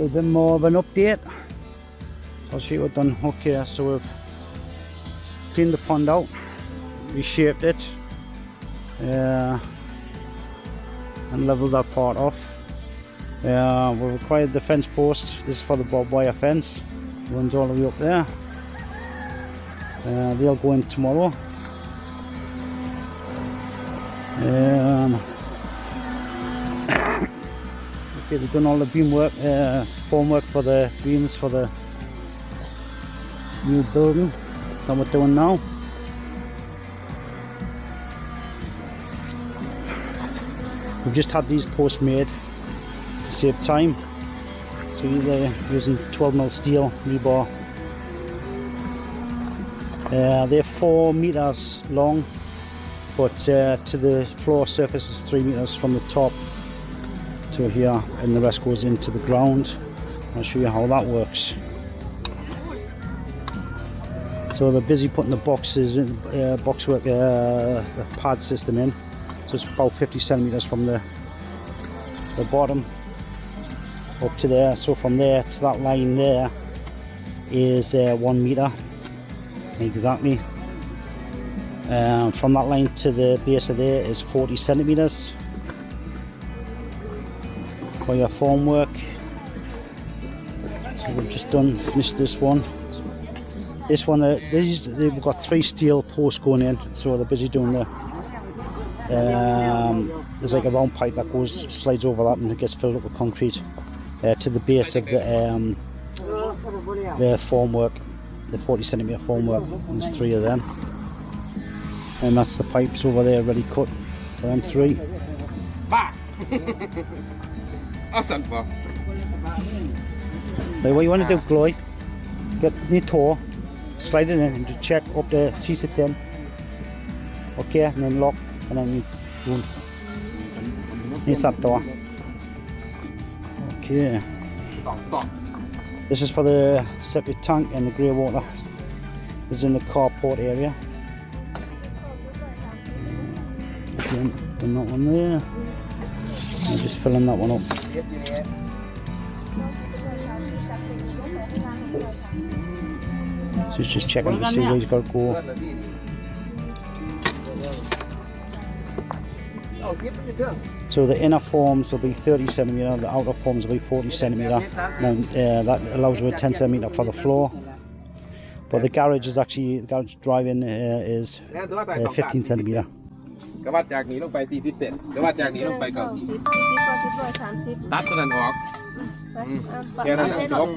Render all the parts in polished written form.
little bit more of an update. So I'll show you what done. Okay, so we've cleaned the pond out, reshaped it, and leveled that part off. We required the fence post. This is for the barbed wire fence. Runs all the way up there. They'll go in tomorrow. Okay, we've done all the beam work, formwork for the beams for the new building. That's what we're doing now. We've just had these posts made to save time. So either using 12mm steel rebar. They're 4 meters long, but to the floor surface is 3 meters from the top to here, and the rest goes into the ground. I'll show you how that works. So they're busy putting the boxes in, boxwork, the pad system in. So it's about 50 centimeters from the bottom up to there. So from there to that line there is 1 meter exactly. From that line to the base of there is 40 centimeters for your formwork. So we've just finished this one. This one, they've got 3 steel posts going in, so they're busy doing the. There's like a round pipe that slides over that, and it gets filled up with concrete to the base of the formwork, the 40 centimeter formwork. And there's 3 of them, and that's the pipes over there ready cut for them 3. What you want to do, Chloe? Get your toe, slide it in, and just check up the C6 in. Okay, and then lock, and then you boom. Here's that door. Okay. This is for the septic tank and the grey water. This is in the carport area. Done that one there. I'm just filling that one up. So it's just checking to see where he's got to go. So the inner forms will be 30 centimeter, the outer forms will be 40 centimeter. And that allows you a 10 centimeter for the floor. But the garage is actually, the garage drive-in is 15 centimeter. ก็วัดจากนี้ลงไป47ก็วัดจากนี้ลงไปก็ตัดตัวนั้นออกแค่นั้นจบ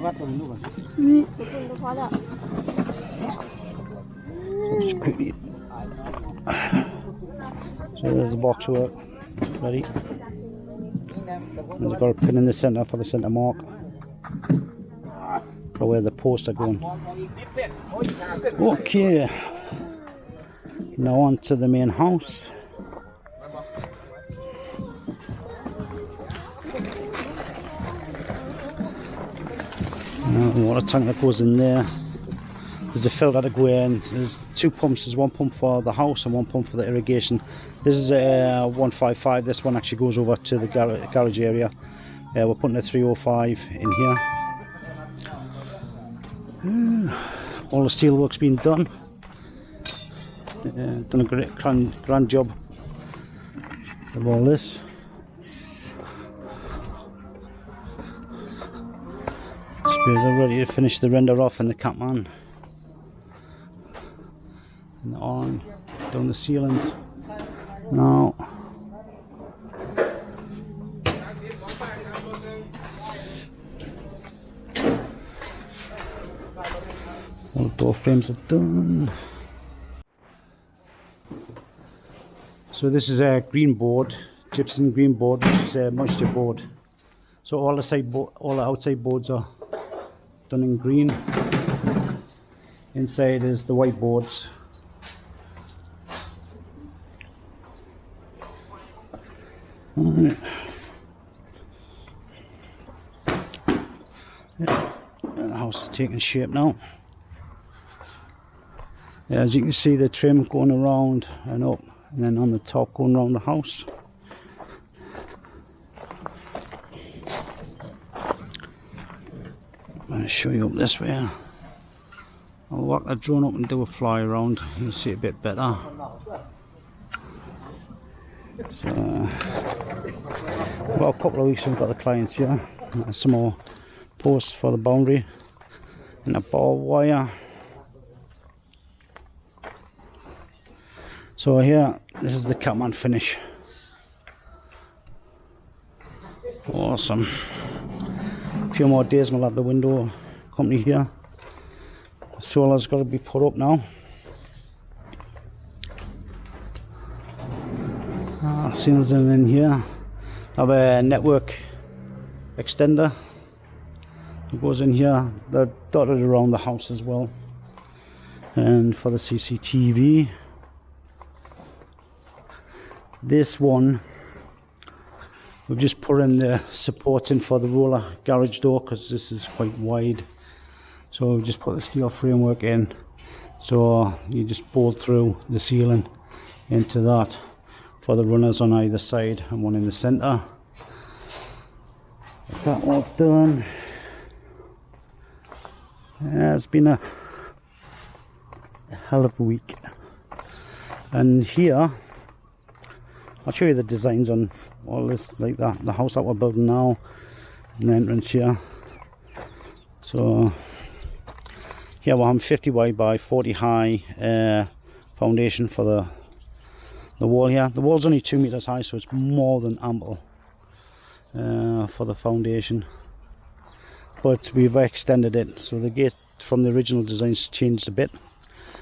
So there's the box work ready. And we've got a pin in the centre for the centre mark for where the posts are going. Okay, now on to the main house. Water tank that goes in there. There's a filter to go in. There's 2 pumps. There's 1 pump for the house and 1 pump for the irrigation. This is a 155. This one actually goes over to the garage area. We're putting a 305 in here. All the steel work's been done. Done a great grand job of all this. We're ready to finish the render off and the Catman. And on down the ceilings. Now all the door frames are done. So this is a green board, gypsum green board, which is a moisture board. So all the outside boards are done in green. Inside is the white boards. Right. Yeah. And the house is taking shape now. Yeah, as you can see, the trim going around and up, and then on the top going around the house. I'll show you up this way. I'll walk the drone up and do a fly around. You'll see a bit better. So, about a couple of weeks we've got the clients here. Some more posts for the boundary and a barbed wire. So here, this is the Catman finish. Awesome. A few more days and we'll have the window company here. The solar's got to be put up now. Seals in here. I have a network extender. It goes in here. They're dotted around the house as well. And for the CCTV. This one, we've just put in the supports in for the roller garage door because this is quite wide. So we've just put the steel framework in. So you just bolt through the ceiling into that for the runners on either side and one in the centre. That's that all done. Yeah, it's been a hell of a week. And here, I'll show you the designs on all this, like that, the house that we're building now, and the entrance here. So, yeah, we're having 50 wide by 40 high foundation for the wall here. The wall's only 2 meters high, so it's more than ample for the foundation. But we've extended it, so the gate from the original design's changed a bit.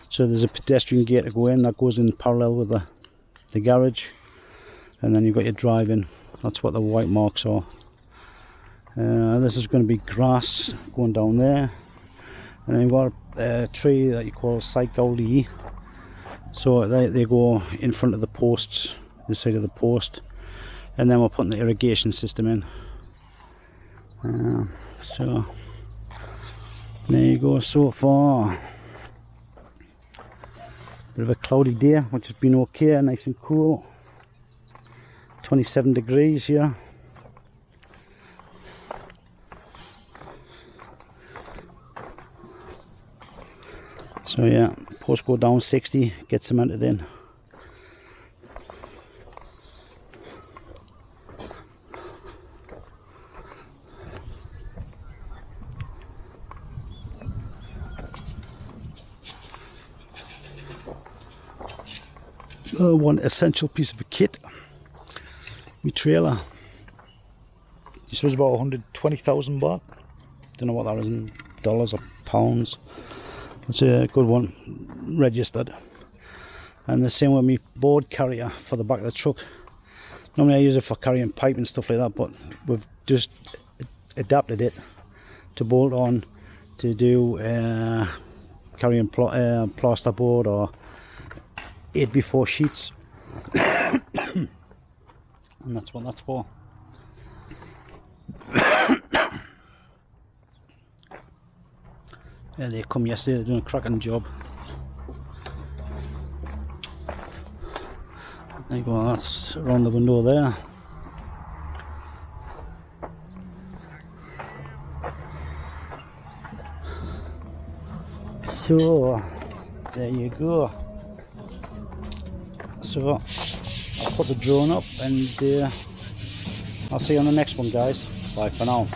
So there's a pedestrian gate to go in that goes in parallel with the garage. And then you've got your drive-in. That's what the white marks are. This is going to be grass going down there. And then you've got a tree that you call cycoli. So they go in front of the posts, the side of the post. And then we're putting the irrigation system in. So there you go so far. Bit of a cloudy day, which has been okay, nice and cool. 27 degrees here. So yeah, post go down 60, get cemented in. One essential piece of kit. My trailer. This was about 120,000 baht. Don't know what that is in dollars or pounds. It's a good one, registered. And the same with my board carrier for the back of the truck. Normally I use it for carrying pipe and stuff like that, but we've just adapted it to bolt on to do carrying plasterboard or 8x4 sheets. And that's what that's for. Yeah, they come yesterday, they're doing a cracking job. There you go, that's around the window there. So, there you go. So, I'll put the drone up and I'll see you on the next one, guys. Bye for now.